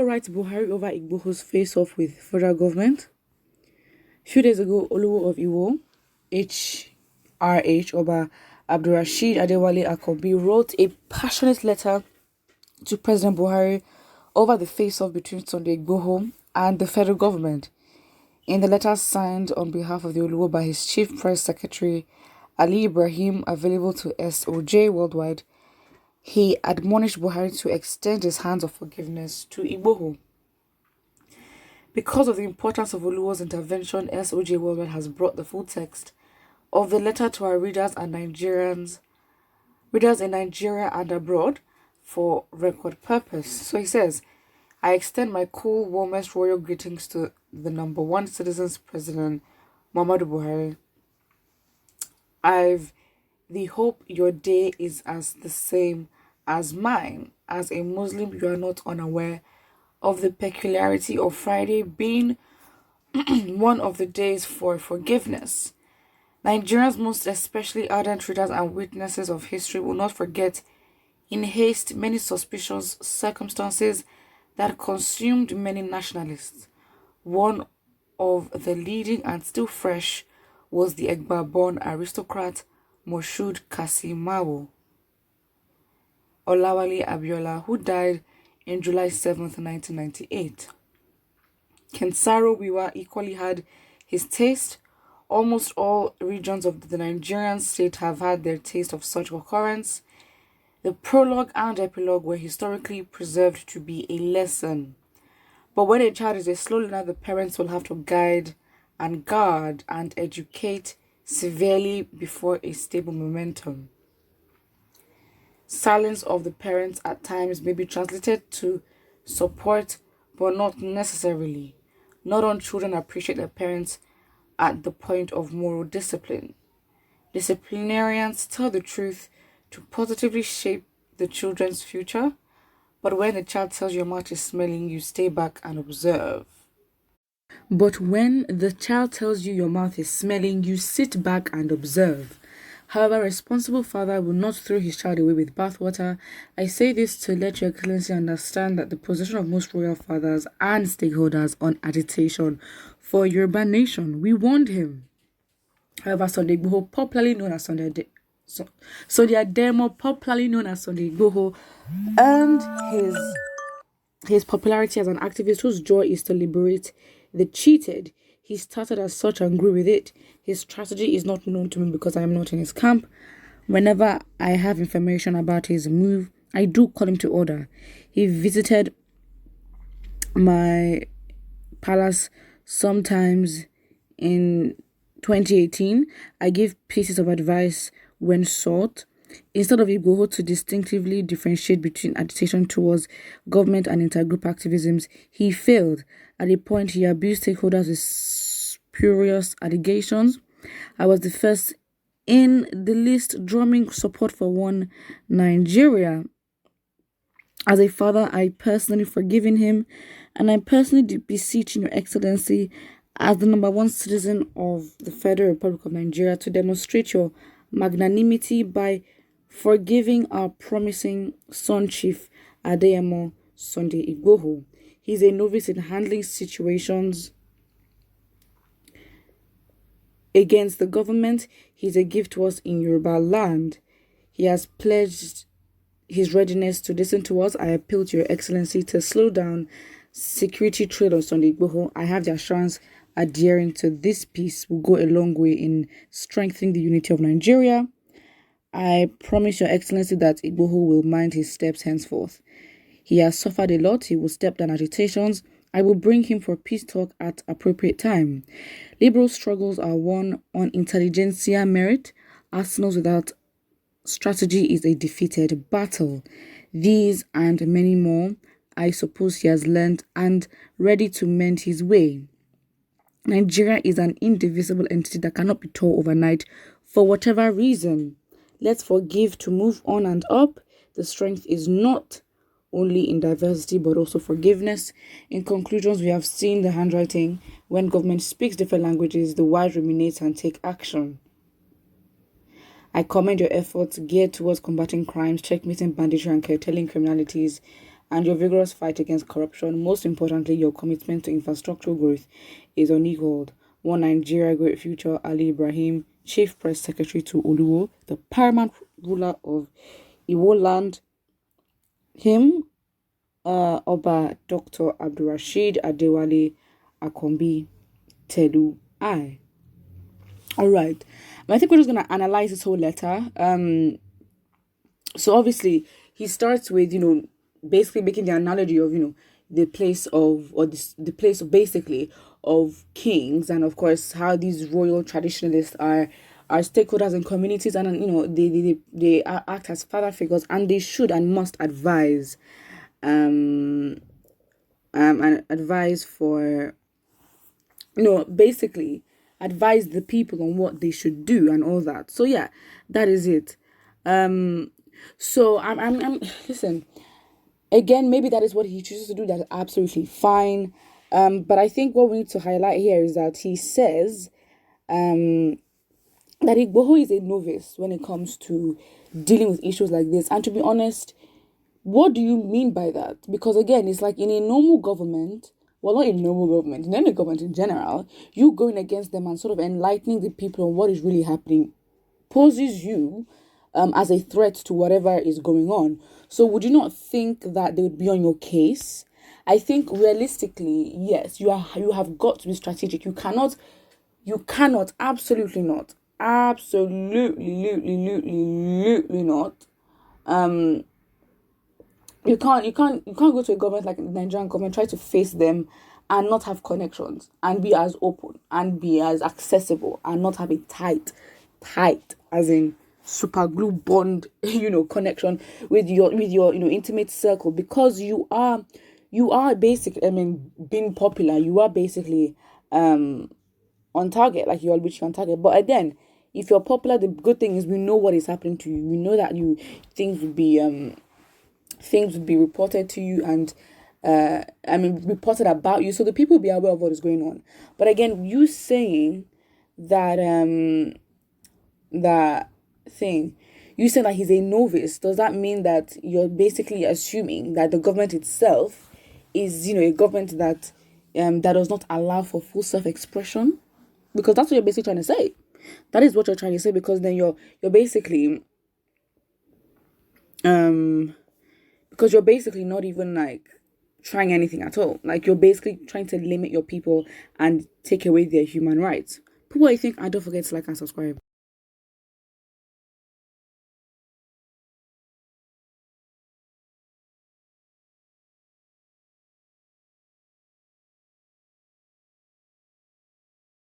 OLUWO writes Buhari over IGBOHO's face-off with federal government. A few days ago, OLUWO of Iwo, HRH Oba Abdulrasheed Adewale Akobi, wrote a passionate letter to President Buhari over the face-off between Sunday IGBOHO and the federal government. In the letter signed on behalf of the OLUWO by his Chief Press Secretary Ali Ibrahim, available to SOJ Worldwide, he admonished Buhari to extend his hands of forgiveness to IGBOHO. Because of the importance of OLUWO's intervention, SOJ Worldwide has brought the full text of the letter to our readers in Nigeria and abroad for record purpose. So he says, I extend my cool, warmest royal greetings to the number one citizen's President Muhammadu Buhari. I've the hope your day is as the same as mine. As a Muslim, you are not unaware of the peculiarity of Friday being one of the days for forgiveness. Nigerians, most especially ardent readers and witnesses of history, will not forget in haste many suspicious circumstances that consumed many nationalists. One of the leading and still fresh was the Egba-born aristocrat Moshood Kasimawo Olawale Abiola, who died in July 7th, 1998. Kensaro Wiwa equally had his taste. Almost all regions of the Nigerian state have had their taste of such occurrence. The prologue and epilogue were historically preserved to be a lesson. But when a child is a slow learner, the parents will have to guide and guard and educate severely before a stable momentum. Silence of the parents at times may be translated to support, but not necessarily. Not all children appreciate their parents at the point of moral discipline. Disciplinarians tell the truth to positively shape the children's future, but when the child tells your mouth is smelling, you stay back and observe. But when the child tells you your mouth is smelling, you sit back and observe. However, a responsible father will not throw his child away with bathwater. I say this to let Your Excellency understand that the position of most royal fathers and stakeholders on agitation for Yoruba nation, we warned him. However, Sunday IGBOHO, popularly known as Sunday Ademo, popularly known as Sunday IGBOHO, earned his popularity as an activist whose joy is to liberate the cheated. He started as such and grew with it. His strategy is not known to me because I am not in his camp. Whenever I have information about his move, I do call him to order. He visited my palace sometimes in 2018. I gave pieces of advice when sought. Instead of IGBOHO to distinctively differentiate between agitation towards government and intergroup activisms, he failed. At a point, he abused stakeholders with spurious allegations. I was the first in the list drumming support for one Nigeria. As a father, I personally forgiven him, and I personally beseech Your Excellency, as the number one citizen of the Federal Republic of Nigeria, to demonstrate your magnanimity by forgiving our promising son chief Adeyemo Sunday IGBOHO. He's a novice in handling situations against the government. He's a gift to us in Yoruba land. He has pledged his readiness to listen to us. I appeal to Your Excellency to slow down security trade on Sunday IGBOHO. I have the assurance adhering to this peace will go a long way in strengthening the unity of Nigeria. I promise Your Excellency that IGBOHO will mind his steps henceforth. He has suffered a lot. He will step down agitations. I will bring him for peace talk at appropriate time. Liberal struggles are won on intelligentsia merit. Arsenals without strategy is a defeated battle. These and many more, I suppose he has learned and ready to mend his way. Nigeria is an indivisible entity that cannot be torn overnight for whatever reason. Let's forgive to move on and up. The strength is not only in diversity but also forgiveness. In conclusions, we have seen the handwriting. When government speaks different languages, the wise ruminate and take action. I commend your efforts geared towards combating crimes, checkmating banditry and curtailing criminalities. and your vigorous fight against corruption. Most importantly, your commitment to infrastructural growth is unequaled. One Nigeria Great Future, Ali Ibrahim, Chief Press Secretary to OLUWO, the paramount ruler of Iwo land, him, Oba Dr. Abdulrasheed Adewale Akombi Telu. I. All right. I think we're just gonna analyze this whole letter. So obviously he starts with, basically making the analogy of, the place of, or the place of, basically, of kings, and of course how these royal traditionalists are stakeholders in communities, and they act as father figures, and they should and must advise and advise for, basically advise the people on what they should do and all that. So yeah, that is it. So I'm listen, again, maybe that is what he chooses to do. That's absolutely fine. But I think what we need to highlight here is that he says that Igboho is a novice when it comes to dealing with issues like this. And to be honest, what do you mean by that? Because again, it's like in a normal government, well, not in normal government, in any government in general, you going against them and sort of enlightening the people on what is really happening poses you as a threat to whatever is going on. So would you not think that they would be on your case? I think realistically, yes, you have got to be strategic. You cannot, absolutely not, absolutely not. You can't go to a government like the Nigerian government, try to face them and not have connections and be as open and be as accessible and not have a tight, as in super glue bond, connection with your intimate circle, because you are basically, being popular, you are basically on target, like you're literally on target. But again, if you're popular, the good thing is we know what is happening to you. We know that things would be reported to you and reported about you, so the people will be aware of what is going on. But again, you saying that you said that he's a novice, does that mean that you're basically assuming that the government itself is a government that that does not allow for full self-expression? Because that's what you're basically trying to say. That is what you're trying to say, because then you're basically because you're basically not even like trying anything at all. Like you're basically trying to limit your people and take away their human rights. People, I think, and don't forget to like and subscribe.